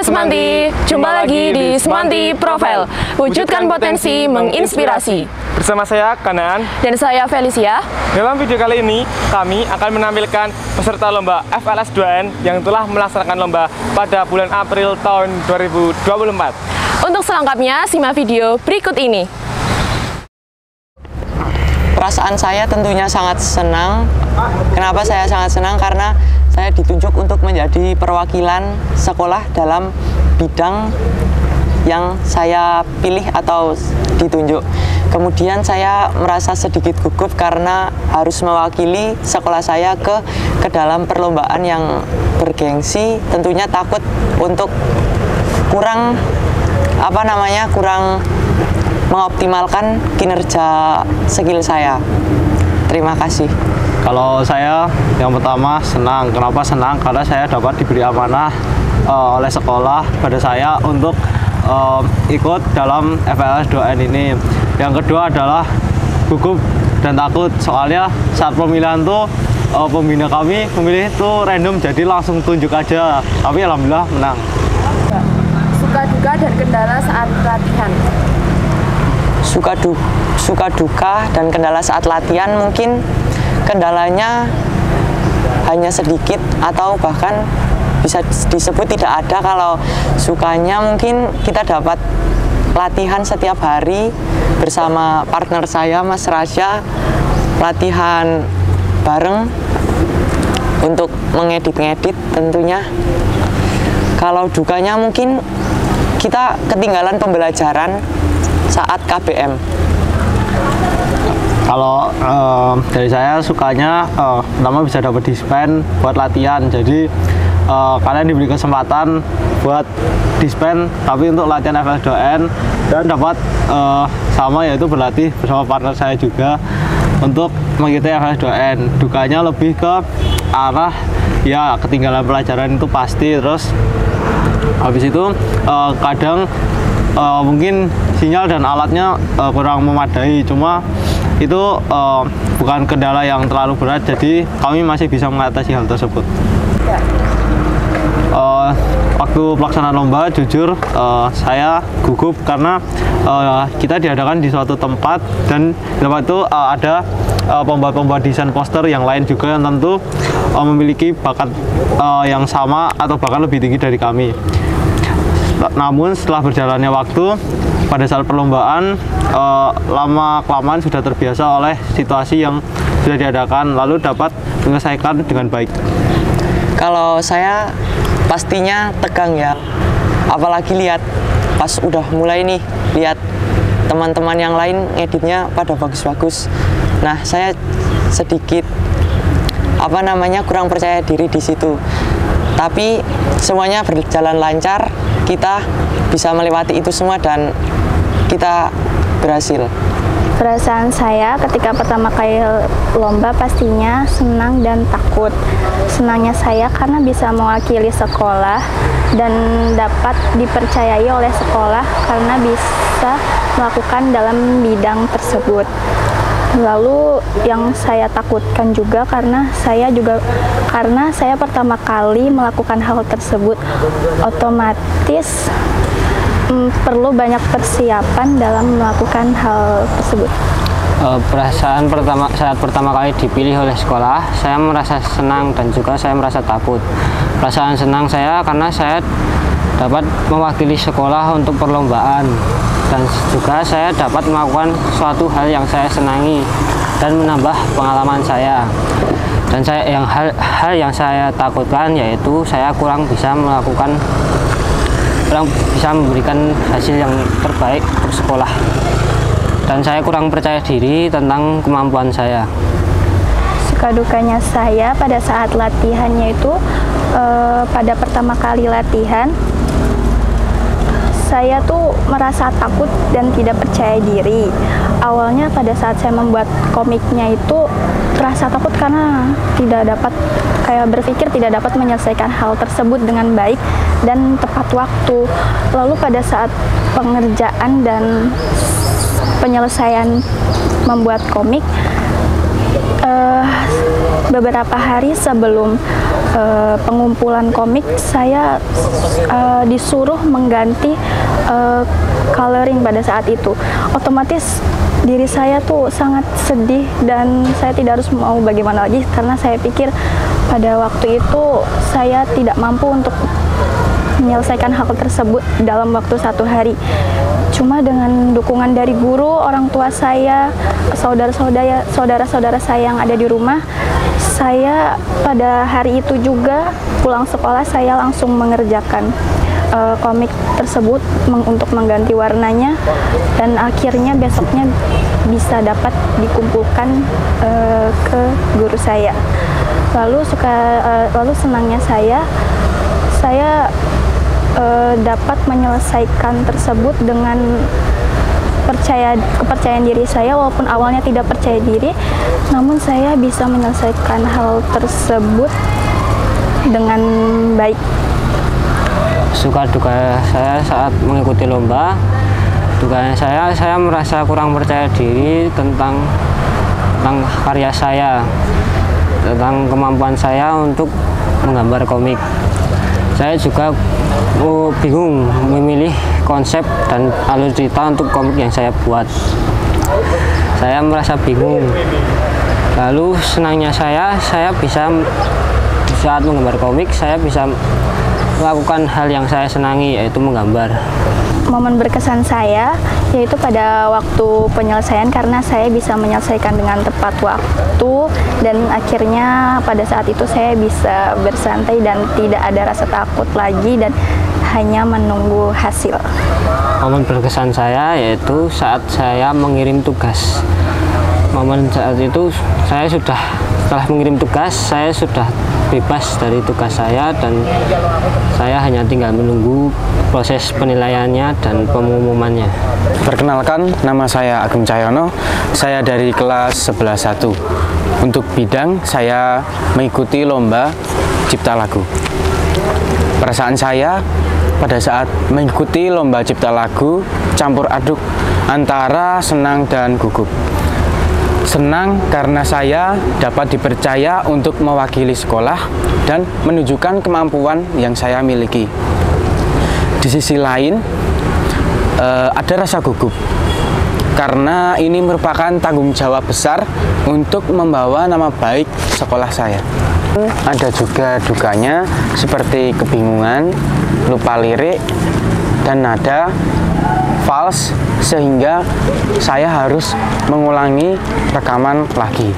Semanti, jumpa lagi di Semanti Profile. Wujudkan potensi menginspirasi. Bersama saya Kanaan Dan saya Felicia. Dalam video kali ini, kami akan menampilkan peserta lomba FLS 2N yang telah melaksanakan lomba pada bulan April tahun 2024. Untuk selengkapnya, simak video berikut ini. Perasaan saya tentunya sangat senang. Kenapa saya sangat senang? Karena saya ditunjuk untuk menjadi perwakilan sekolah dalam bidang yang saya pilih atau ditunjuk. Kemudian saya merasa sedikit gugup karena harus mewakili sekolah saya ke dalam perlombaan yang bergengsi. Tentunya takut untuk kurang mengoptimalkan kinerja skill saya. Terima kasih. Kalau saya yang pertama senang. Kenapa senang? Karena saya dapat diberi amanah oleh sekolah pada saya untuk ikut dalam FLS 2N ini. Yang kedua adalah gugup dan takut. Soalnya saat pemilihan tuh pembina kami memilih itu random, jadi langsung tunjuk aja. Tapi alhamdulillah menang. Suka duka dan kendala saat latihan. Suka duka dan kendala saat latihan, mungkin kendalanya hanya sedikit atau bahkan bisa disebut tidak ada. Kalau sukanya mungkin kita dapat latihan setiap hari bersama partner saya Mas Rasya, latihan bareng untuk mengedit-ngedit tentunya. Kalau dukanya mungkin kita ketinggalan pembelajaran saat KBM. Kalau dari saya sukanya pertama bisa dapat dispen buat latihan. Jadi kalian diberi kesempatan buat dispen tapi untuk latihan FLS 2N dan dapat sama, yaitu berlatih bersama partner saya juga untuk mengikuti FLS 2N. Dukanya lebih ke arah ya ketinggalan pelajaran itu pasti. Terus habis itu kadang mungkin sinyal dan alatnya kurang memadai, cuma itu bukan kendala yang terlalu berat, jadi kami masih bisa mengatasi hal tersebut. Waktu pelaksanaan lomba, jujur saya gugup karena kita diadakan di suatu tempat, dan di tempat itu ada pembuat desain poster yang lain juga yang tentu memiliki bakat yang sama atau bahkan lebih tinggi dari kami. Namun setelah berjalannya waktu, pada saat perlombaan lama-kelamaan sudah terbiasa oleh situasi yang sudah diadakan, lalu dapat menyelesaikan dengan baik. Kalau saya pastinya tegang ya, apalagi lihat pas udah mulai nih, lihat teman-teman yang lain ngeditnya pada bagus-bagus. Nah, saya sedikit kurang percaya diri di situ. Tapi semuanya berjalan lancar, kita bisa melewati itu semua dan kita berhasil. Perasaan saya ketika pertama kali lomba pastinya senang dan takut. Senangnya saya karena bisa mewakili sekolah dan dapat dipercayai oleh sekolah karena bisa melakukan dalam bidang tersebut. Lalu yang saya takutkan juga karena saya pertama kali melakukan hal tersebut, otomatis perlu banyak persiapan dalam melakukan hal tersebut. Perasaan saat pertama kali dipilih oleh sekolah, saya merasa senang dan juga saya merasa takut. Perasaan senang saya karena saya dapat mewakili sekolah untuk perlombaan, dan juga saya dapat melakukan suatu hal yang saya senangi dan menambah pengalaman saya. Dan hal yang saya takutkan yaitu saya kurang bisa memberikan hasil yang terbaik untuk sekolah, dan saya kurang percaya diri tentang kemampuan saya. Suka dukanya saya pada saat latihannya itu pada pertama kali latihan saya tuh merasa takut dan tidak percaya diri. Awalnya pada saat saya membuat komiknya itu terasa takut karena berpikir tidak dapat menyelesaikan hal tersebut dengan baik dan tepat waktu. Lalu pada saat pengerjaan dan penyelesaian membuat komik, Beberapa hari sebelum pengumpulan komik, saya disuruh mengganti coloring pada saat itu. Otomatis diri saya tuh sangat sedih dan saya tidak harus mau bagaimana lagi, karena saya pikir pada waktu itu saya tidak mampu untuk menyelesaikan hal tersebut dalam waktu 1 hari. Cuma dengan dukungan dari guru, orang tua saya, saudara-saudara saya yang ada di rumah, saya pada hari itu juga pulang sekolah saya langsung mengerjakan komik tersebut untuk mengganti warnanya, dan akhirnya besoknya bisa dapat dikumpulkan ke guru saya. Lalu senangnya saya dapat menyelesaikan tersebut dengan kepercayaan diri saya. Walaupun awalnya tidak percaya diri, namun saya bisa menyelesaikan hal tersebut dengan baik. Suka duka saya saat mengikuti lomba, dukanya saya merasa kurang percaya diri tentang karya saya, tentang kemampuan saya untuk menggambar komik. Saya juga bingung memilih konsep dan alur cerita untuk komik yang saya buat. Saya merasa bingung. Lalu senangnya saya bisa saat menggambar komik, saya bisa melakukan hal yang saya senangi, yaitu menggambar. Momen berkesan saya yaitu pada waktu penyelesaian, karena saya bisa menyelesaikan dengan tepat waktu dan akhirnya pada saat itu saya bisa bersantai dan tidak ada rasa takut lagi dan hanya menunggu hasil. Momen berkesan saya yaitu saat saya mengirim tugas. Momen saat itu setelah mengirim tugas, saya sudah bebas dari tugas saya dan saya hanya tinggal menunggu proses penilaiannya dan pengumumannya. Perkenalkan, nama saya Agung Cahyono, saya dari kelas 11-1. Untuk bidang, saya mengikuti lomba Cipta Lagu. Perasaan saya pada saat mengikuti lomba Cipta Lagu campur aduk antara senang dan gugup. Senang karena saya dapat dipercaya untuk mewakili sekolah dan menunjukkan kemampuan yang saya miliki. Di sisi lain, ada rasa gugup karena ini merupakan tanggung jawab besar untuk membawa nama baik sekolah saya. Ada juga dukanya seperti kebingungan, lupa lirik, dan nada fals, sehingga saya harus mengulangi rekaman lagi.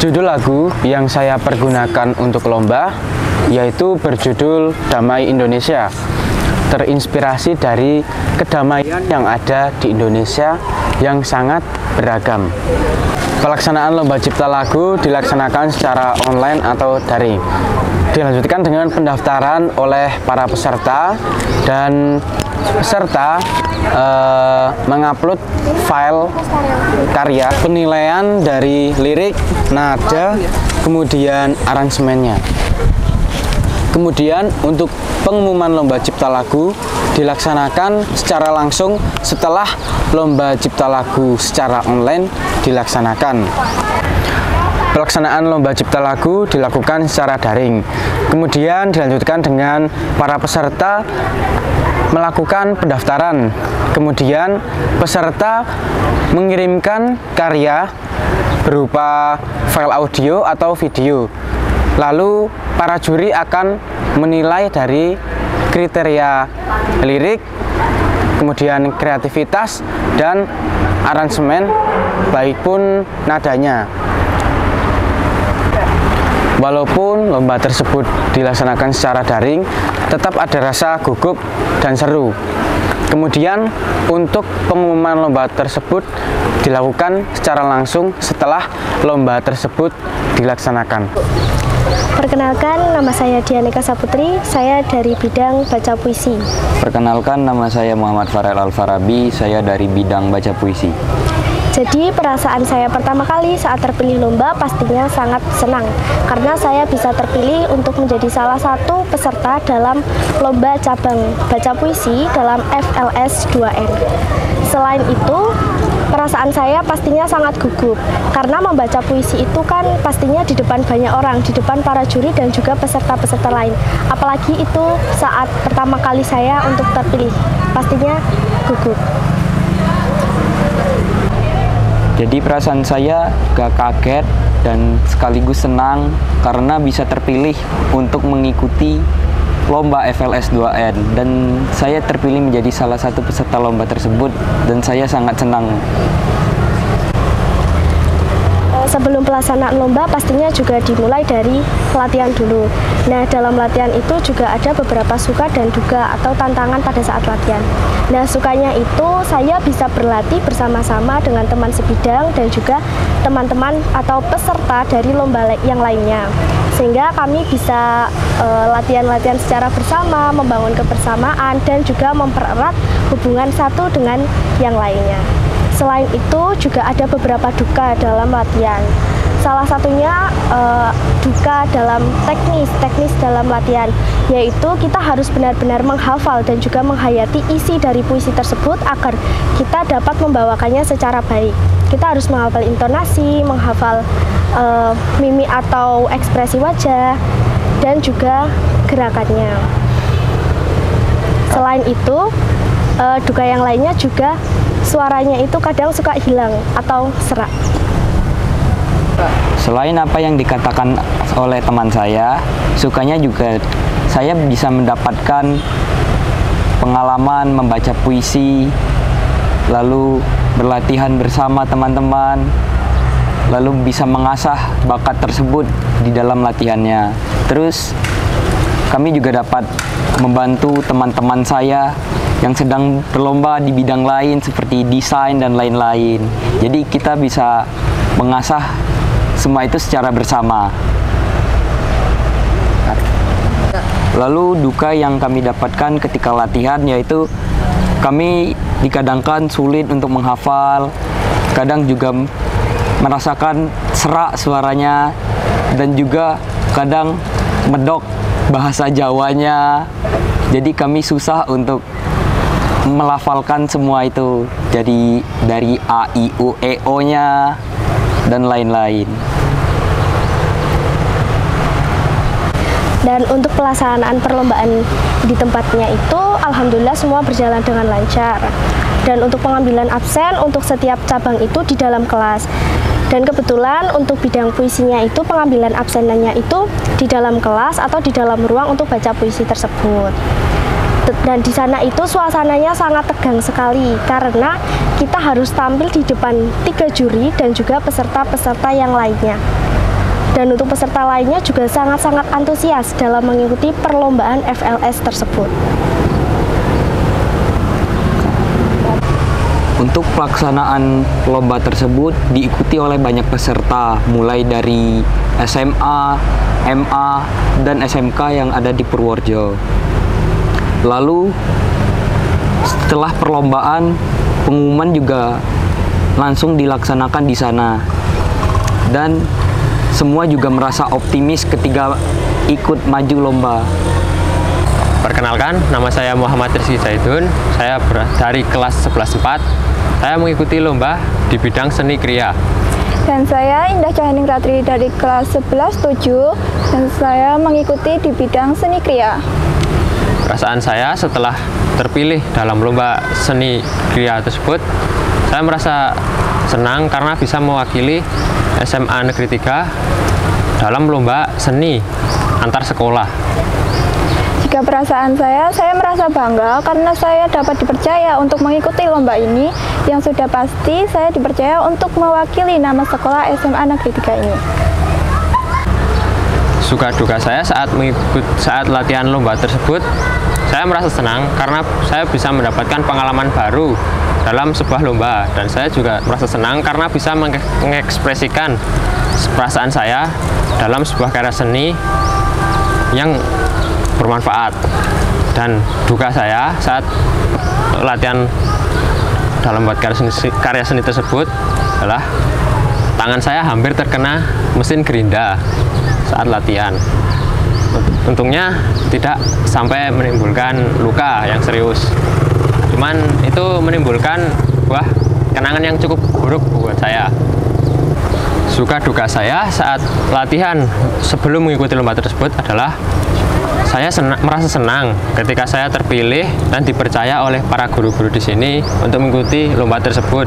Judul lagu yang saya pergunakan untuk lomba yaitu berjudul Damai Indonesia, terinspirasi dari kedamaian yang ada di Indonesia yang sangat beragam. Pelaksanaan lomba Cipta Lagu dilaksanakan secara online atau daring. Dilanjutkan dengan pendaftaran oleh para peserta, dan peserta mengupload file karya, penilaian dari lirik, nada, kemudian aransemennya. Kemudian untuk pengumuman lomba Cipta Lagu dilaksanakan secara langsung setelah lomba Cipta Lagu secara online dilaksanakan. Pelaksanaan lomba Cipta Lagu dilakukan secara daring. Kemudian dilanjutkan dengan para peserta melakukan pendaftaran. Kemudian peserta mengirimkan karya berupa file audio atau video. Lalu para juri akan menilai dari kriteria lirik, kemudian kreativitas dan aransemen, baik pun nadanya. Walaupun lomba tersebut dilaksanakan secara daring, tetap ada rasa gugup dan seru. Kemudian untuk pengumuman lomba tersebut dilakukan secara langsung setelah lomba tersebut dilaksanakan. Perkenalkan, nama saya Dianika Saputri, saya dari bidang baca puisi. Perkenalkan, nama saya Muhammad Farel Al-Farabi, saya dari bidang baca puisi. Jadi perasaan saya pertama kali saat terpilih lomba pastinya sangat senang, karena saya bisa terpilih untuk menjadi salah satu peserta dalam lomba cabang baca puisi dalam FLS 2N. Selain itu, perasaan saya pastinya sangat gugup karena membaca puisi itu kan pastinya di depan banyak orang, di depan para juri dan juga peserta-peserta lain. Apalagi itu saat pertama kali saya untuk terpilih, pastinya gugup. Jadi perasaan saya gak kaget dan sekaligus senang karena bisa terpilih untuk mengikuti lomba FLS 2N, dan saya terpilih menjadi salah satu peserta lomba tersebut dan saya sangat senang. Sebelum pelaksanaan lomba pastinya juga dimulai dari latihan dulu. Nah, dalam latihan itu juga ada beberapa suka dan duka atau tantangan pada saat latihan. Nah, sukanya itu saya bisa berlatih bersama-sama dengan teman sebidang dan juga teman-teman atau peserta dari lomba yang lainnya. Sehingga kami bisa latihan-latihan secara bersama, membangun kebersamaan dan juga mempererat hubungan satu dengan yang lainnya. Selain itu juga ada beberapa duka dalam latihan. Salah satunya duka dalam teknis dalam latihan, yaitu kita harus benar-benar menghafal dan juga menghayati isi dari puisi tersebut agar kita dapat membawakannya secara baik. Kita harus menghafal intonasi, menghafal mimik atau ekspresi wajah, dan juga gerakannya. Selain itu, duka yang lainnya juga suaranya itu kadang suka hilang atau serak. Selain apa yang dikatakan oleh teman saya, sukanya juga saya bisa mendapatkan pengalaman membaca puisi, lalu berlatihan bersama teman-teman, lalu bisa mengasah bakat tersebut di dalam latihannya. Terus kami juga dapat membantu teman-teman saya yang sedang berlomba di bidang lain seperti desain dan lain-lain. Jadi kita bisa mengasah semua itu secara bersama. Lalu duka yang kami dapatkan ketika latihan yaitu kami dikadangkan sulit untuk menghafal, kadang juga merasakan serak suaranya, dan juga kadang medok bahasa Jawanya. Jadi kami susah untuk melafalkan semua itu, jadi dari A, I, U, E, O-nya dan lain-lain. Dan untuk pelaksanaan perlombaan di tempatnya itu alhamdulillah semua berjalan dengan lancar. Dan untuk pengambilan absen untuk setiap cabang itu di dalam kelas. Dan kebetulan untuk bidang puisinya itu pengambilan absenannya itu di dalam kelas atau di dalam ruang untuk baca puisi tersebut. Dan di sana itu suasananya sangat tegang sekali karena kita harus tampil di depan 3 juri dan juga peserta-peserta yang lainnya. Dan untuk peserta lainnya juga sangat-sangat antusias dalam mengikuti perlombaan FLS tersebut. Untuk pelaksanaan lomba tersebut diikuti oleh banyak peserta, mulai dari SMA, MA, dan SMK yang ada di Purworejo. Lalu setelah perlombaan, pengumuman juga langsung dilaksanakan di sana. Dan semua juga merasa optimis ketika ikut maju lomba. Perkenalkan, nama saya Muhammad Rizky Zaidun. Saya dari kelas 11-4. Saya mengikuti lomba di bidang seni kriya. Dan saya Indah Cahaning Ratri dari kelas 11-7 dan saya mengikuti di bidang seni kriya. Perasaan saya setelah terpilih dalam lomba seni kriya tersebut, saya merasa senang karena bisa mewakili SMA Negeri 3 dalam lomba seni antar sekolah. Jika perasaan saya merasa bangga karena saya dapat dipercaya untuk mengikuti lomba ini, yang sudah pasti saya dipercaya untuk mewakili nama sekolah SMA Negeri 3 ini. Suka duka saya saat latihan lomba tersebut, saya merasa senang karena saya bisa mendapatkan pengalaman baru dalam sebuah lomba, dan saya juga merasa senang karena bisa mengekspresikan perasaan saya dalam sebuah karya seni yang bermanfaat. Dan duka saya saat latihan dalam buat karya seni tersebut adalah tangan saya hampir terkena mesin gerinda saat latihan. Untungnya tidak sampai menimbulkan luka yang serius, cuman itu menimbulkan kenangan yang cukup buruk buat saya. Suka duka saya saat latihan sebelum mengikuti lomba tersebut adalah saya merasa senang ketika saya terpilih dan dipercaya oleh para guru-guru di sini untuk mengikuti lomba tersebut.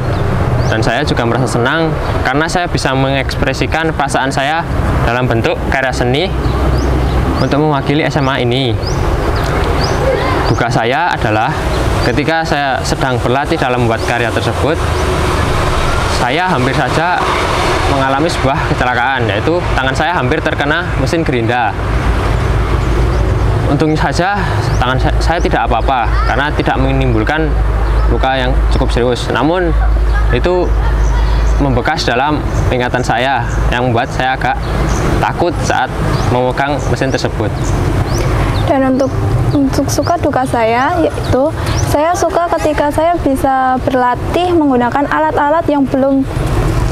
Dan saya juga merasa senang karena saya bisa mengekspresikan perasaan saya dalam bentuk karya seni untuk mewakili SMA ini. Duka saya adalah ketika saya sedang berlatih dalam membuat karya tersebut, saya hampir saja mengalami sebuah kecelakaan, yaitu tangan saya hampir terkena mesin gerinda. Untungnya saja tangan saya tidak apa-apa karena tidak menimbulkan luka yang cukup serius. Namun itu membekas dalam ingatan saya yang membuat saya agak takut saat memegang mesin tersebut. Dan untuk suka duka saya, yaitu saya suka ketika saya bisa berlatih menggunakan alat-alat yang belum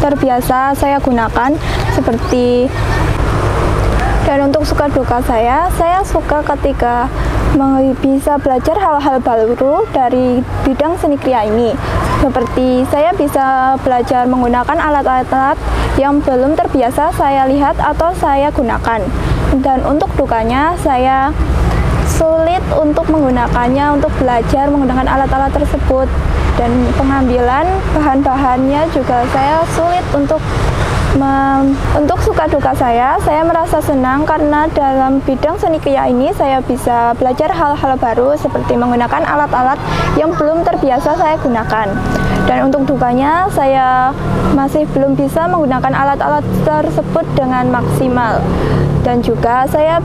terbiasa saya gunakan seperti. Dan untuk suka duka saya suka ketika bisa belajar hal-hal baru dari bidang seni kriya ini. Seperti saya bisa belajar menggunakan alat-alat yang belum terbiasa saya lihat atau saya gunakan. Dan untuk dukanya, saya sulit untuk menggunakannya, untuk belajar menggunakan alat-alat tersebut. Dan pengambilan bahan-bahannya juga saya sulit untuk suka duka saya merasa senang karena dalam bidang seni kriya ini saya bisa belajar hal-hal baru seperti menggunakan alat-alat yang belum terbiasa saya gunakan. Dan untuk dukanya, saya masih belum bisa menggunakan alat-alat tersebut dengan maksimal. Dan juga saya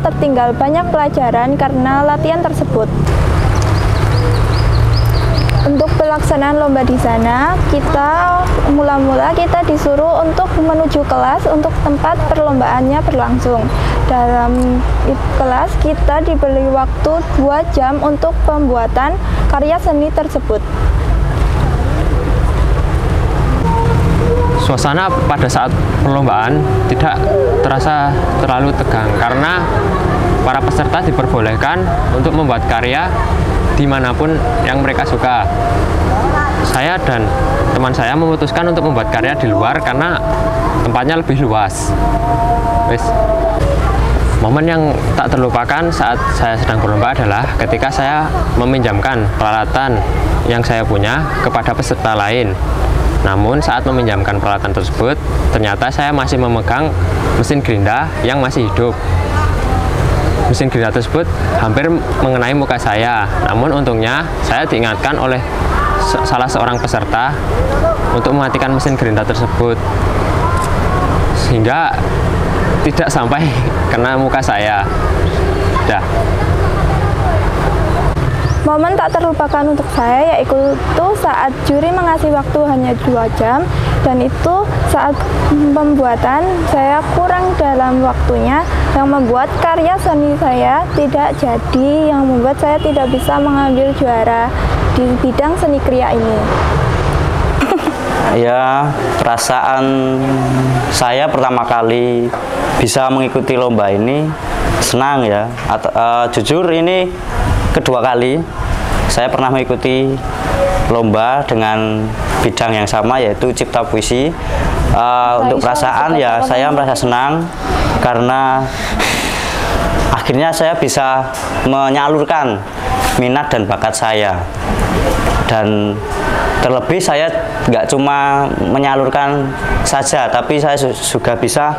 tertinggal banyak pelajaran karena latihan tersebut. Untuk pelaksanaan lomba di sana, mula-mula kita disuruh untuk menuju kelas untuk tempat perlombaannya berlangsung. Dalam kelas kita diberi waktu 2 jam untuk pembuatan karya seni tersebut. Suasana pada saat perlombaan tidak terasa terlalu tegang karena para peserta diperbolehkan untuk membuat karya dimanapun yang mereka suka. Saya dan teman saya memutuskan untuk membuat karya di luar karena tempatnya lebih luas. Momen yang tak terlupakan saat saya sedang berlomba adalah ketika saya meminjamkan peralatan yang saya punya kepada peserta lain. Namun saat meminjamkan peralatan tersebut, ternyata saya masih memegang mesin gerinda yang masih hidup. Mesin gerinda tersebut hampir mengenai muka saya, namun untungnya saya diingatkan oleh salah seorang peserta untuk mematikan mesin gerinda tersebut sehingga tidak sampai kena muka saya. Momen tak terlupakan untuk saya yaitu saat juri mengasih waktu hanya 2 jam, dan itu saat pembuatan saya kurang dalam waktunya yang membuat karya seni saya tidak jadi, yang membuat saya tidak bisa mengambil juara di bidang seni kriya ini. Ya, perasaan saya pertama kali bisa mengikuti lomba ini senang ya. Jujur ini kedua kali saya pernah mengikuti lomba dengan bidang yang sama, yaitu cipta puisi. Untuk perasaan ya saya merasa senang karena akhirnya saya bisa menyalurkan minat dan bakat saya. Dan terlebih saya nggak cuma menyalurkan saja, tapi saya juga bisa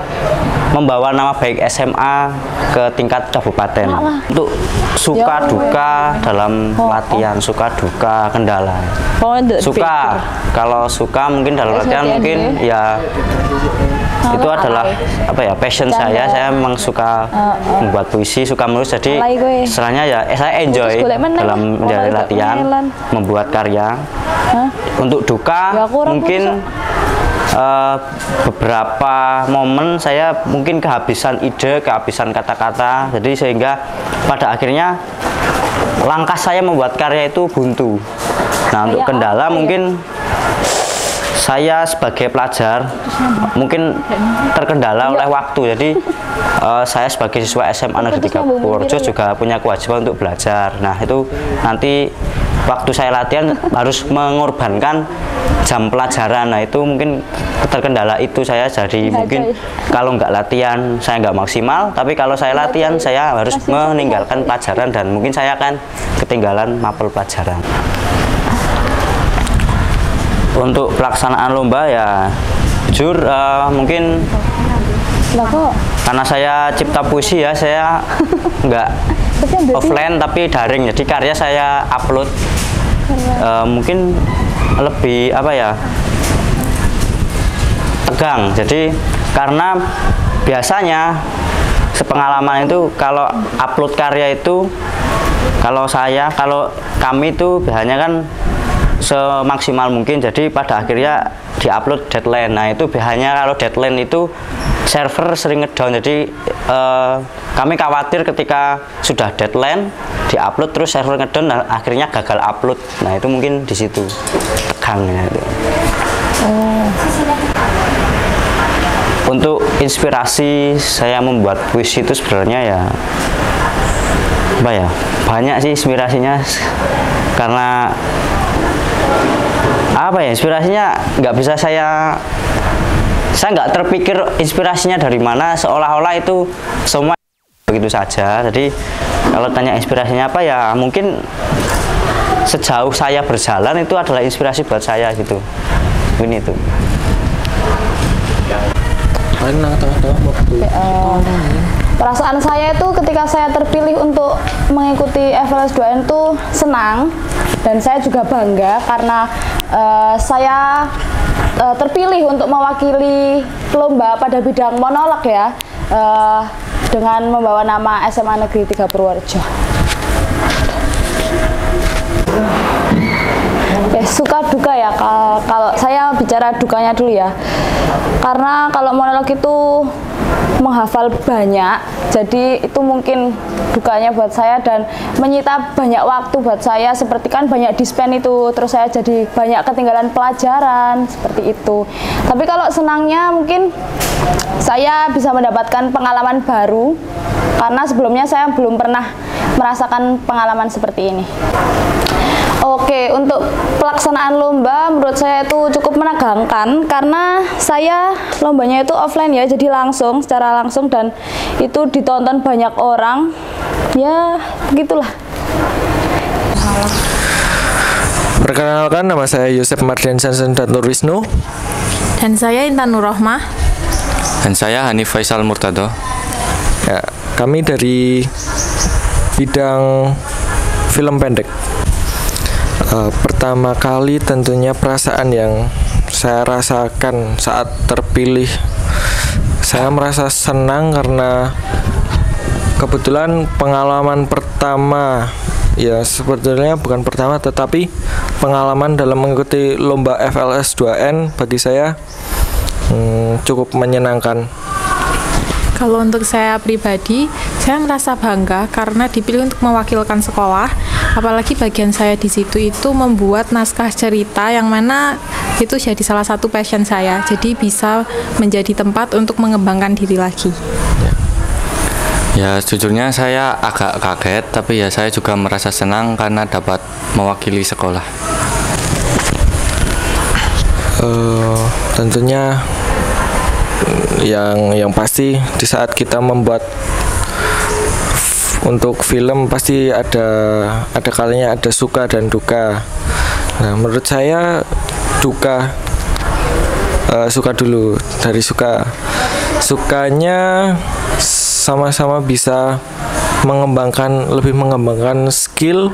membawa nama baik SMA ke tingkat kabupaten. Untuk suka duka dalam latihan, suka duka kendala. Suka, kalau suka mungkin dalam latihan mungkin ya itu adalah apa ya, passion saya. Saya memang suka membuat puisi, suka menulis, jadi istilahnya ya saya enjoy dalam menjalani latihan membuat karya. Untuk duka mungkin beberapa momen saya mungkin kehabisan ide, kehabisan kata-kata, jadi sehingga pada akhirnya langkah saya membuat karya itu buntu. Nah, untuk kendala mungkin saya sebagai pelajar mungkin terkendala oleh waktu, jadi saya sebagai siswa SMA Negeri 3 Purworejo juga punya kewajiban untuk belajar. Nah, itu nanti waktu saya latihan harus mengorbankan jam pelajaran. Nah itu mungkin terkendala itu saya, jadi mungkin kalau nggak latihan saya nggak maksimal, tapi kalau saya latihan saya harus meninggalkan pelajaran dan mungkin saya akan ketinggalan mapel pelajaran. Untuk pelaksanaan lomba ya jujur mungkin karena saya cipta puisi ya, saya nggak offline tapi daring, jadi karya saya upload. Mungkin lebih apa ya, tegang. Jadi karena biasanya sepengalaman itu kalau upload karya itu, kalau kami itu biasanya kan semaksimal mungkin, jadi pada akhirnya diupload deadline. Nah itu biasanya kalau deadline itu server sering ngedown, jadi kami khawatir ketika sudah deadline diupload terus server ngedown, nah, akhirnya gagal upload. Nah itu mungkin di situ tegangnya itu. Untuk inspirasi saya membuat puisi itu sebenarnya ya apa ya, banyak sih inspirasinya, karena apa ya, inspirasinya nggak bisa saya nggak terpikir inspirasinya dari mana, seolah-olah itu semua begitu saja. Jadi kalau tanya inspirasinya apa ya, mungkin sejauh saya berjalan itu adalah inspirasi buat saya gitu. Ini itu. Perasaan saya itu ketika saya terpilih untuk mengikuti FLS2N itu senang, dan saya juga bangga karena saya terpilih untuk mewakili lomba pada bidang monolog ya, dengan membawa nama SMA Negeri 3 Purworejo. Suka duka ya, kalau saya bicara dukanya dulu ya, karena kalau monolog itu menghafal banyak, jadi itu mungkin dukanya buat saya dan menyita banyak waktu buat saya, seperti kan banyak dispen itu, terus saya jadi banyak ketinggalan pelajaran seperti itu. Tapi kalau senangnya mungkin saya bisa mendapatkan pengalaman baru, karena sebelumnya saya belum pernah merasakan pengalaman seperti ini. Oke, untuk pelaksanaan lomba menurut saya itu cukup menegangkan, karena saya lombanya itu offline ya, jadi secara langsung, dan itu ditonton banyak orang. Ya, begitulah. Perkenalkan, nama saya Yosef Mardian Sansen Datur Wisnu. Dan saya Intan Nurrohmah. Dan saya Hanif Faisal Murtado. Ya, kami dari bidang film pendek. Pertama kali tentunya perasaan yang saya rasakan saat terpilih, saya merasa senang karena kebetulan pengalaman pertama, ya sebetulnya bukan pertama tetapi pengalaman dalam mengikuti lomba FLS2N bagi saya cukup menyenangkan. Kalau untuk saya pribadi, saya merasa bangga karena dipilih untuk mewakilkan sekolah. Apalagi bagian saya di situ itu membuat naskah cerita, yang mana itu jadi salah satu passion saya. Jadi bisa menjadi tempat untuk mengembangkan diri lagi. Ya, sejujurnya saya agak kaget, tapi ya saya juga merasa senang karena dapat mewakili sekolah. Tentunya yang pasti di saat kita membuat untuk film pasti ada kalanya ada suka dan duka. Nah, menurut saya suka dulu. Dari sukanya sama-sama bisa lebih mengembangkan skill,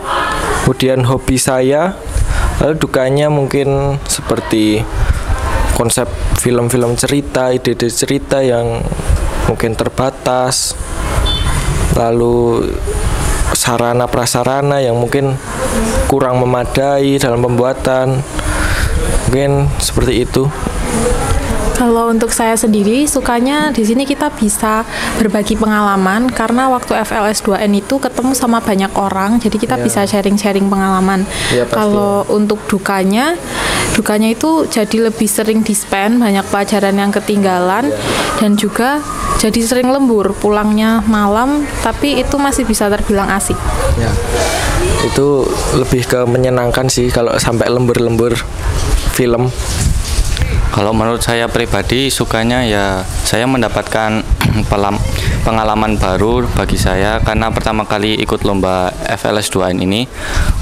kemudian hobi saya. Lalu dukanya mungkin seperti konsep film-film cerita, ide-ide cerita yang mungkin terbatas, lalu sarana prasarana yang mungkin kurang memadai dalam pembuatan, mungkin seperti itu. Kalau untuk saya sendiri, sukanya di sini kita bisa berbagi pengalaman, karena waktu FLS2N itu ketemu sama banyak orang, jadi kita bisa sharing-sharing pengalaman. Kalau untuk dukanya itu jadi lebih sering dispen, banyak pelajaran yang ketinggalan, dan juga jadi sering lembur, pulangnya malam, tapi itu masih bisa terbilang asik. Ya, itu lebih ke menyenangkan sih kalau sampai lembur-lembur film. Kalau menurut saya pribadi sukanya ya saya mendapatkan pengalaman baru bagi saya karena pertama kali ikut lomba FLS 2N ini.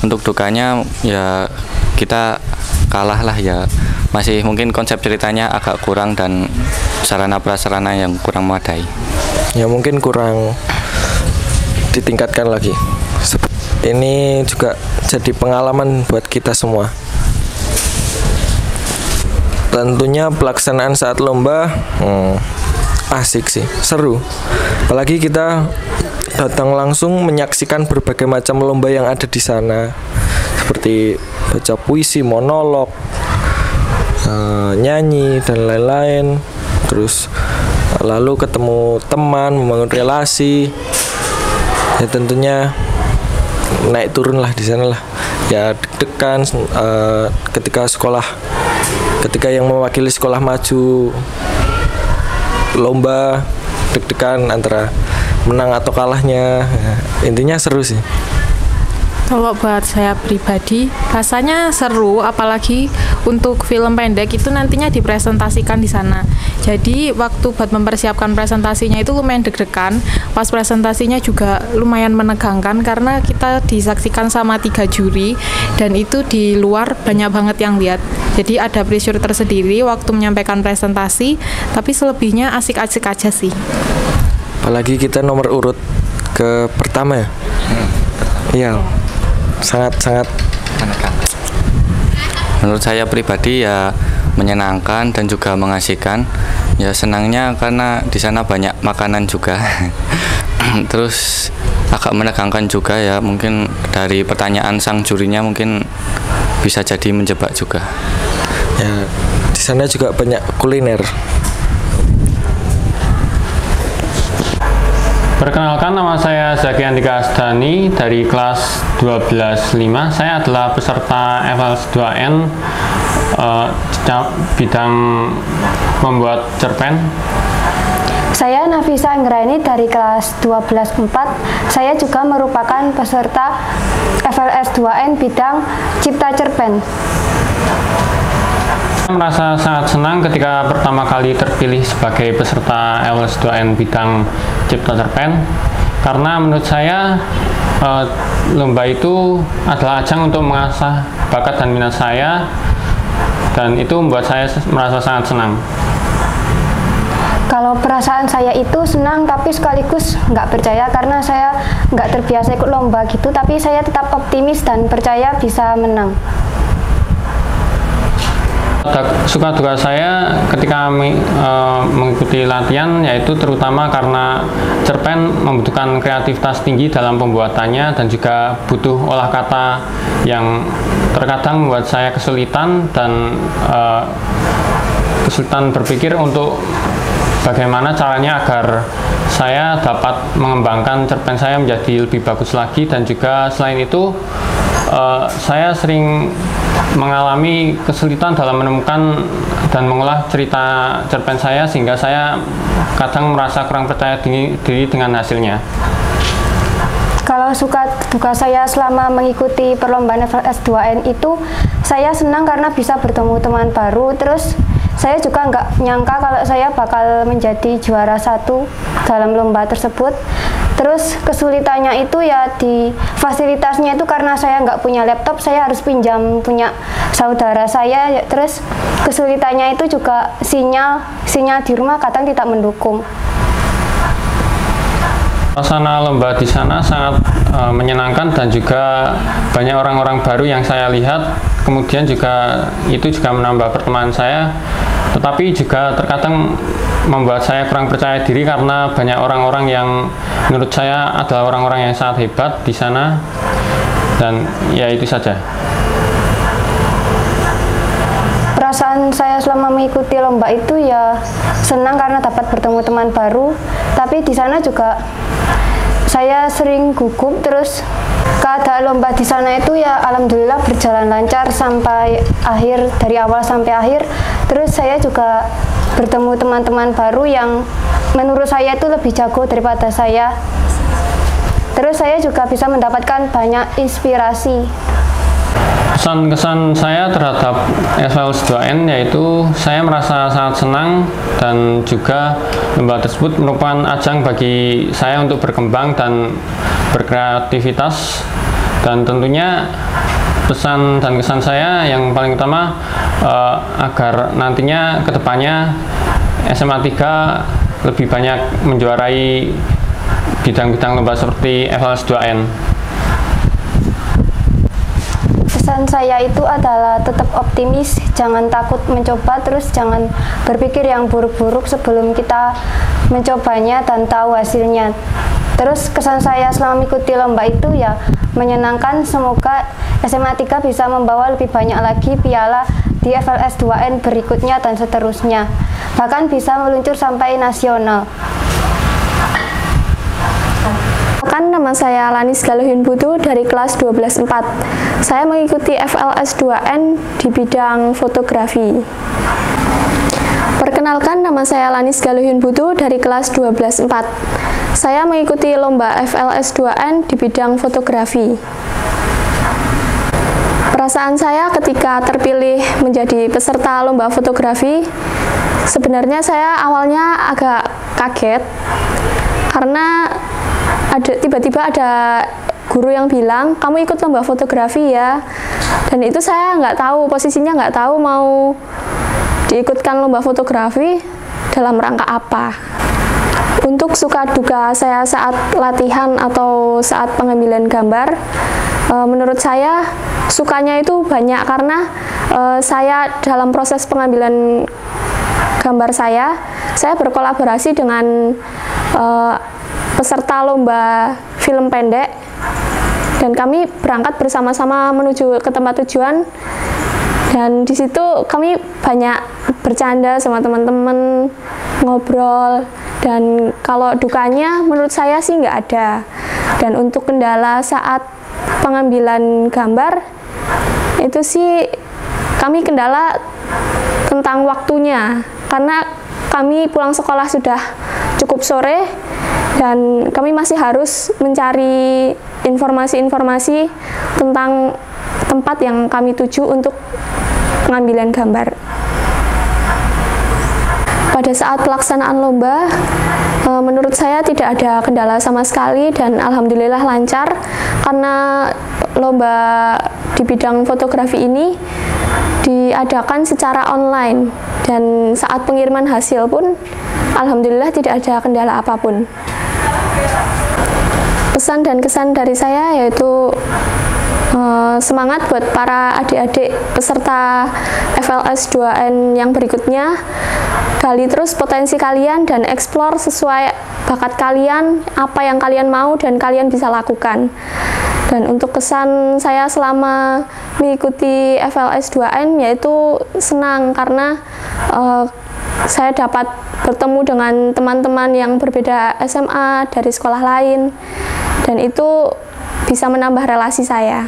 Untuk dukanya ya kita kalah lah ya, masih mungkin konsep ceritanya agak kurang dan sarana prasarana yang kurang memadai. Ya mungkin kurang ditingkatkan lagi. Ini juga jadi pengalaman buat kita semua. Tentunya pelaksanaan saat lomba asik sih, seru. Apalagi kita datang langsung menyaksikan berbagai macam lomba yang ada di sana, seperti baca puisi, monolog, nyanyi dan lain-lain. Terus lalu ketemu teman, membangun relasi. Ya tentunya naik turun lah di sana lah. Ya deg-degan ketika yang mewakili sekolah maju lomba, deg-degan antara menang atau kalahnya. Ya, intinya seru sih. Kalau buat saya pribadi, rasanya seru, apalagi untuk film pendek itu nantinya dipresentasikan di sana. Jadi waktu buat mempersiapkan presentasinya itu lumayan deg-degan. Pas presentasinya juga lumayan menegangkan karena kita disaksikan sama 3 juri dan itu di luar banyak banget yang lihat. Jadi ada pressure tersendiri waktu menyampaikan presentasi, tapi selebihnya asik-asik aja sih. Apalagi kita nomor urut ke pertama ya. Iya. Sangat-sangat menyenangkan. Menurut saya pribadi ya menyenangkan dan juga mengasihkan. Ya senangnya karena di sana banyak makanan juga. Terus agak menegangkan juga ya, mungkin dari pertanyaan sang jurinya mungkin bisa jadi menjebak juga. Ya di sana juga banyak kuliner. Perkenalkan, nama saya Zaki Andika Asdani dari kelas 12.5. Saya adalah peserta FLS 2N bidang membuat cerpen. Saya Nafisa Anggraini dari kelas 12.4. Saya juga merupakan peserta FLS 2N bidang cipta cerpen. Saya merasa sangat senang ketika pertama kali terpilih sebagai peserta FLS 2N bidang cipta cerpen, karena menurut saya lomba itu adalah ajang untuk mengasah bakat dan minat saya, dan itu membuat saya merasa sangat senang. Kalau perasaan saya itu senang tapi sekaligus nggak percaya karena saya nggak terbiasa ikut lomba gitu, tapi saya tetap optimis dan percaya bisa menang. Suka duka saya ketika mengikuti latihan yaitu terutama karena cerpen membutuhkan kreativitas tinggi dalam pembuatannya dan juga butuh olah kata yang terkadang membuat saya kesulitan dan kesulitan berpikir untuk bagaimana caranya agar saya dapat mengembangkan cerpen saya menjadi lebih bagus lagi. Dan juga selain itu saya sering mengalami kesulitan dalam menemukan dan mengolah cerita cerpen saya, sehingga saya kadang merasa kurang percaya diri dengan hasilnya. Kalau suka duka saya selama mengikuti perlombaan FLS 2N itu, saya senang karena bisa bertemu teman baru. Terus saya juga nggak nyangka kalau saya bakal menjadi juara 1 dalam lomba tersebut. Terus kesulitannya itu ya di fasilitasnya itu, karena saya nggak punya laptop, saya harus pinjam punya saudara saya. Terus kesulitannya itu juga sinyal di rumah kadang tidak mendukung. Suasana lomba di sana sangat menyenangkan dan juga banyak orang-orang baru yang saya lihat. Kemudian juga itu juga menambah pertemanan saya, tetapi juga terkadang membuat saya kurang percaya diri karena banyak orang-orang yang menurut saya adalah orang-orang yang sangat hebat di sana. Dan ya itu saja. Perasaan saya selama mengikuti lomba itu ya senang karena dapat bertemu teman baru, tapi di sana juga saya sering gugup. Terus keadaan lomba di sana itu ya alhamdulillah berjalan lancar sampai akhir, dari awal sampai akhir. Terus saya juga bertemu teman-teman baru yang menurut saya itu lebih jago daripada saya. Terus saya juga bisa mendapatkan banyak inspirasi. Kesan-kesan saya terhadap FLS 2N yaitu saya merasa sangat senang dan juga lomba tersebut merupakan ajang bagi saya untuk berkembang dan berkreativitas, dan tentunya pesan dan kesan saya yang paling utama agar nantinya kedepannya SMA 3 lebih banyak menjuarai bidang-bidang lomba seperti FLS 2N. Pesan saya itu adalah tetap optimis, jangan takut mencoba, terus jangan berpikir yang buruk-buruk sebelum kita mencobanya dan tahu hasilnya. Terus kesan saya selama mengikuti lomba itu ya menyenangkan, semoga SMA 3 bisa membawa lebih banyak lagi piala di FLS 2N berikutnya dan seterusnya. Bahkan bisa meluncur sampai nasional. Nama saya Lanis Galuhin Putu dari kelas 12-4. Saya mengikuti FLS 2N di bidang fotografi. Perkenalkan, nama saya Lanis Galuhin Putu dari kelas 12-4. Saya mengikuti lomba FLS 2N di bidang fotografi. Perasaan saya ketika terpilih menjadi peserta lomba fotografi, sebenarnya saya awalnya agak kaget karena tiba-tiba ada guru yang bilang, kamu ikut lomba fotografi ya. Dan itu saya nggak tahu, posisinya nggak tahu mau diikutkan lomba fotografi dalam rangka apa. Untuk suka duka saya saat latihan atau saat pengambilan gambar, menurut saya sukanya itu banyak karena saya dalam proses pengambilan gambar saya berkolaborasi dengan peserta lomba film pendek, dan kami berangkat bersama-sama menuju ke tempat tujuan, dan di situ kami banyak bercanda sama teman-teman, ngobrol, dan kalau dukanya menurut saya sih nggak ada. Dan untuk kendala saat pengambilan gambar itu sih kami kendala tentang waktunya, karena kami pulang sekolah sudah cukup sore dan kami masih harus mencari informasi-informasi tentang tempat yang kami tuju untuk pengambilan gambar. Pada saat pelaksanaan lomba, menurut saya tidak ada kendala sama sekali dan alhamdulillah lancar, karena lomba di bidang fotografi ini diadakan secara online, dan saat pengiriman hasil pun alhamdulillah tidak ada kendala apapun. Pesan dan kesan dari saya yaitu semangat buat para adik-adik peserta FLS 2N yang berikutnya. Gali terus potensi kalian dan eksplor sesuai bakat kalian, apa yang kalian mau dan kalian bisa lakukan. Dan untuk kesan saya selama mengikuti FLS 2N yaitu senang karena saya dapat bertemu dengan teman-teman yang berbeda SMA dari sekolah lain, dan itu bisa menambah relasi saya.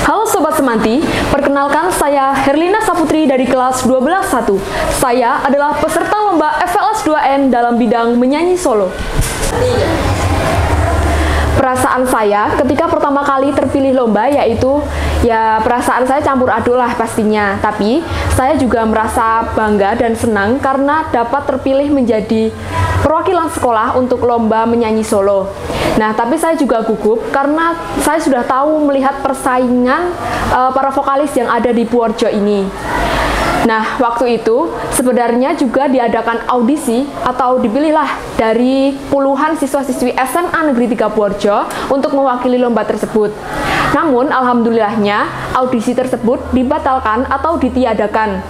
Halo Sobat Semanti, perkenalkan saya Herlina Saputri dari kelas 12-1. Saya adalah peserta lomba FLS 2N dalam bidang menyanyi solo. Perasaan saya ketika pertama kali terpilih lomba yaitu ya perasaan saya campur aduk lah pastinya, tapi saya juga merasa bangga dan senang karena dapat terpilih menjadi perwakilan sekolah untuk lomba menyanyi solo. Nah, tapi saya juga gugup karena saya sudah tahu melihat persaingan para vokalis yang ada di Purworejo ini. Nah, waktu itu sebenarnya juga diadakan audisi atau dipilihlah dari puluhan siswa-siswi SMA Negeri 3 Purworejo untuk mewakili lomba tersebut. Namun, alhamdulillahnya audisi tersebut dibatalkan atau ditiadakan.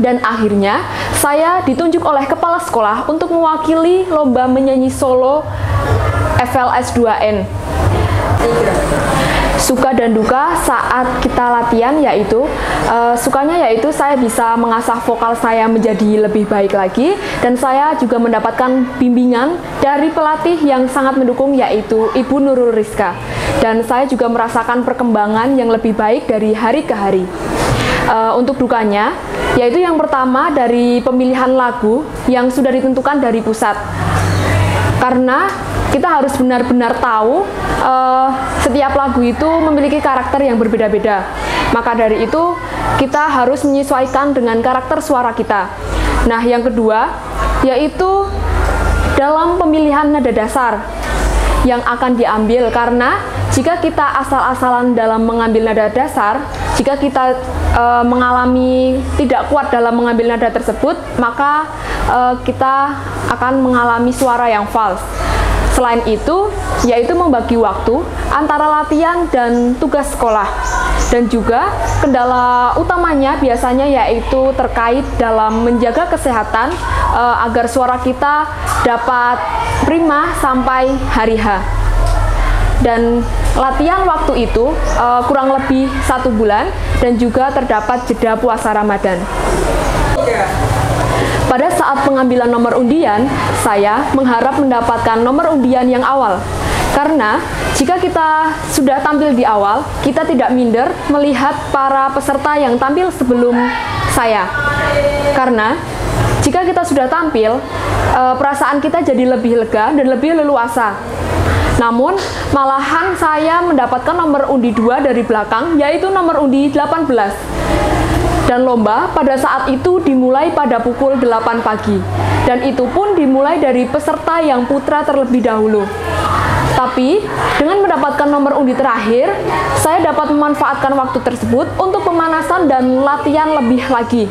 Dan akhirnya saya ditunjuk oleh kepala sekolah untuk mewakili lomba menyanyi solo FLS 2N. Suka dan duka saat kita latihan yaitu sukanya yaitu saya bisa mengasah vokal saya menjadi lebih baik lagi, dan saya juga mendapatkan bimbingan dari pelatih yang sangat mendukung yaitu Ibu Nurul Rizka, dan saya juga merasakan perkembangan yang lebih baik dari hari ke hari. Untuk dukanya yaitu yang pertama dari pemilihan lagu yang sudah ditentukan dari pusat. karena kita harus benar-benar tahu setiap lagu itu memiliki karakter yang berbeda-beda. Maka dari itu kita harus menyesuaikan dengan karakter suara kita. Nah, yang kedua yaitu dalam pemilihan nada dasar yang akan diambil, karena jika kita asal-asalan dalam mengambil nada dasar, jika kita mengalami tidak kuat dalam mengambil nada tersebut, maka kita akan mengalami suara yang false. Selain itu, yaitu membagi waktu antara latihan dan tugas sekolah. Dan juga kendala utamanya biasanya yaitu terkait dalam menjaga kesehatan agar suara kita dapat prima sampai hari H. Dan latihan waktu itu kurang lebih 1 bulan dan juga terdapat jeda puasa Ramadan. Pada saat pengambilan nomor undian, saya mengharap mendapatkan nomor undian yang awal. Karena jika kita sudah tampil di awal, kita tidak minder melihat para peserta yang tampil sebelum saya. Karena jika kita sudah tampil, perasaan kita jadi lebih lega dan lebih leluasa. Namun, malahan saya mendapatkan nomor undi 2 dari belakang, yaitu nomor undi 18. Dan lomba pada saat itu dimulai pada pukul 8 pagi. Dan itu pun dimulai dari peserta yang putra terlebih dahulu. Tapi, dengan mendapatkan nomor undi terakhir, saya dapat memanfaatkan waktu tersebut untuk pemanasan dan latihan lebih lagi.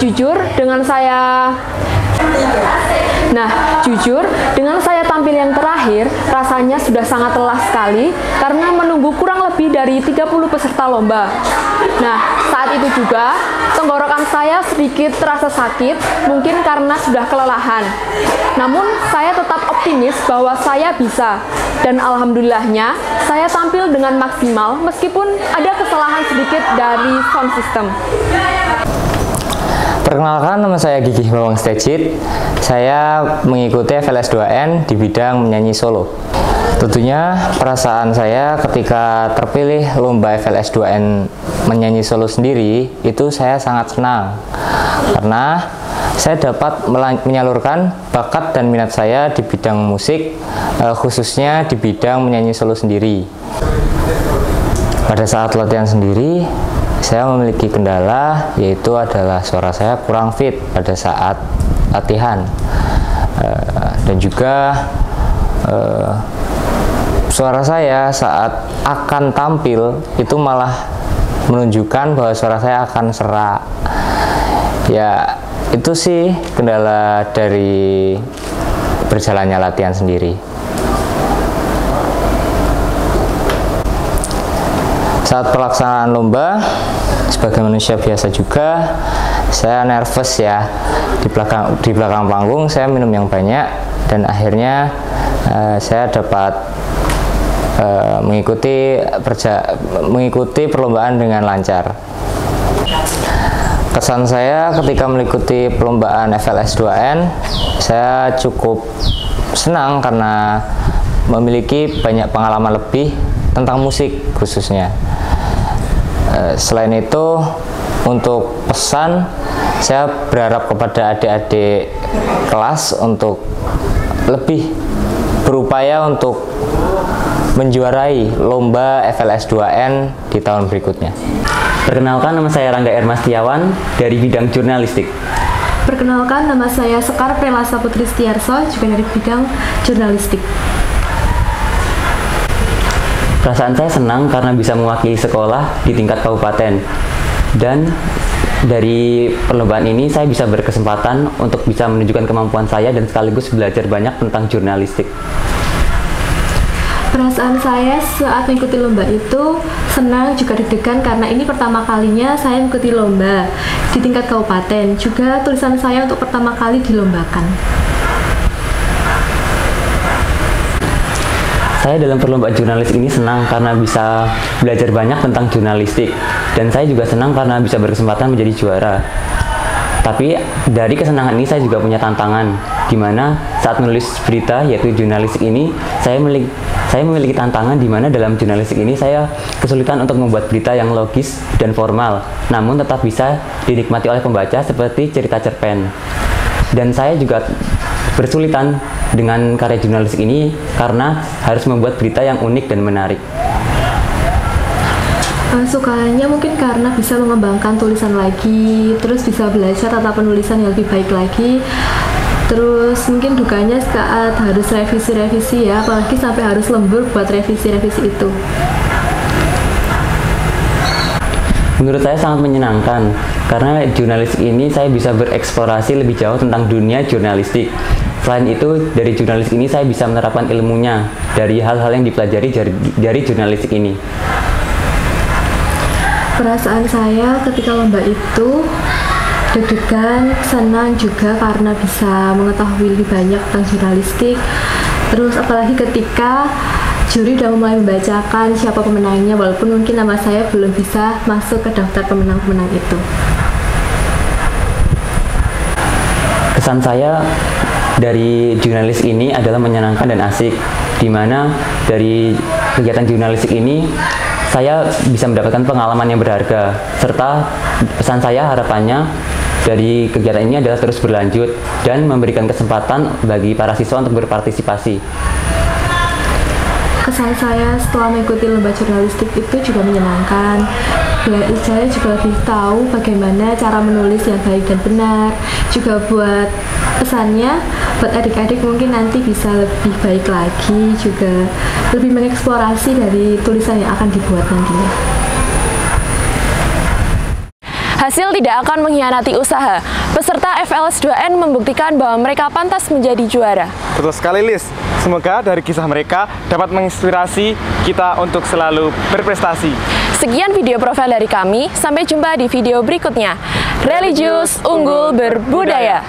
Jujur, dengan saya tampil yang terakhir, rasanya sudah sangat lelah sekali karena menunggu kurang lebih dari 30 peserta lomba. Nah, saat itu juga tenggorokan saya sedikit terasa sakit, mungkin karena sudah kelelahan. Namun, saya tetap optimis bahwa saya bisa. Dan alhamdulillahnya, saya tampil dengan maksimal meskipun ada kesalahan sedikit dari sound system. Perkenalkan, nama saya Gigih Bawang Stejit. Saya mengikuti FLS 2N di bidang menyanyi solo. Tentunya perasaan saya ketika terpilih lomba FLS 2N menyanyi solo sendiri, itu saya sangat senang. Karena saya dapat menyalurkan bakat dan minat saya di bidang musik, khususnya di bidang menyanyi solo sendiri. Pada saat latihan sendiri, saya memiliki kendala, yaitu adalah suara saya kurang fit pada saat latihan, dan juga suara saya saat akan tampil itu malah menunjukkan bahwa suara saya akan serak. Ya, itu sih kendala dari berjalannya latihan sendiri. Saat pelaksanaan lomba, sebagai manusia biasa juga, saya nervous ya. Di belakang panggung saya minum yang banyak, dan akhirnya saya dapat mengikuti perlombaan dengan lancar. Kesan saya ketika mengikuti perlombaan FLS 2N, saya cukup senang karena memiliki banyak pengalaman lebih tentang musik khususnya. Selain itu, untuk pesan, saya berharap kepada adik-adik kelas untuk lebih berupaya untuk menjuarai lomba FLS 2N di tahun berikutnya. Perkenalkan, nama saya Rangga Ermas Tiawan dari bidang jurnalistik. Perkenalkan, nama saya Sekar Prelasa Putri Setiarso, juga dari bidang jurnalistik. Perasaan saya senang karena bisa mewakili sekolah di tingkat kabupaten. Dan dari perlombaan ini saya bisa berkesempatan untuk bisa menunjukkan kemampuan saya dan sekaligus belajar banyak tentang jurnalistik. Perasaan saya saat mengikuti lomba itu senang juga deg-degan karena ini pertama kalinya saya mengikuti lomba di tingkat kabupaten. Juga tulisan saya untuk pertama kali dilombakan. Saya dalam perlombaan jurnalis ini senang karena bisa belajar banyak tentang jurnalistik, dan saya juga senang karena bisa berkesempatan menjadi juara. Tapi dari kesenangan ini saya juga punya tantangan, di mana saat menulis berita yaitu jurnalistik ini, saya memiliki tantangan di mana dalam jurnalistik ini saya kesulitan untuk membuat berita yang logis dan formal, namun tetap bisa dinikmati oleh pembaca seperti cerita cerpen. Dan saya juga bersulitan dengan karya jurnalistik ini karena harus membuat berita yang unik dan menarik. Sukanya mungkin karena bisa mengembangkan tulisan lagi, terus bisa belajar tata penulisan yang lebih baik lagi. Terus mungkin dukanya saat harus revisi-revisi ya, apalagi sampai harus lembur buat revisi-revisi itu. Menurut saya sangat menyenangkan, karena jurnalistik ini saya bisa bereksplorasi lebih jauh tentang dunia jurnalistik. Selain itu, dari jurnalistik ini saya bisa menerapkan ilmunya dari hal-hal yang dipelajari dari jurnalistik ini. Perasaan saya ketika lomba itu deg-degan, senang juga karena bisa mengetahui lebih banyak tentang jurnalistik. Terus apalagi ketika juri sudah mulai membacakan siapa pemenangnya, walaupun mungkin nama saya belum bisa masuk ke daftar pemenang-pemenang itu. Kesan saya dari jurnalis ini adalah menyenangkan dan asik, di mana dari kegiatan jurnalistik ini saya bisa mendapatkan pengalaman yang berharga, serta pesan saya harapannya dari kegiatan ini adalah terus berlanjut dan memberikan kesempatan bagi para siswa untuk berpartisipasi. Kesan saya setelah mengikuti lomba jurnalistik itu juga menyenangkan. Ya, saya juga lebih tahu bagaimana cara menulis yang baik dan benar. Juga buat pesannya, buat adik-adik mungkin nanti bisa lebih baik lagi, juga lebih mengeksplorasi dari tulisan yang akan dibuat nantinya. Hasil tidak akan mengkhianati usaha. Peserta FLS2N membuktikan bahwa mereka pantas menjadi juara. Betul sekali, Lis. Semoga dari kisah mereka dapat menginspirasi kita untuk selalu berprestasi. Sekian video profil dari kami. Sampai jumpa di video berikutnya. Religius Unggul Berbudaya.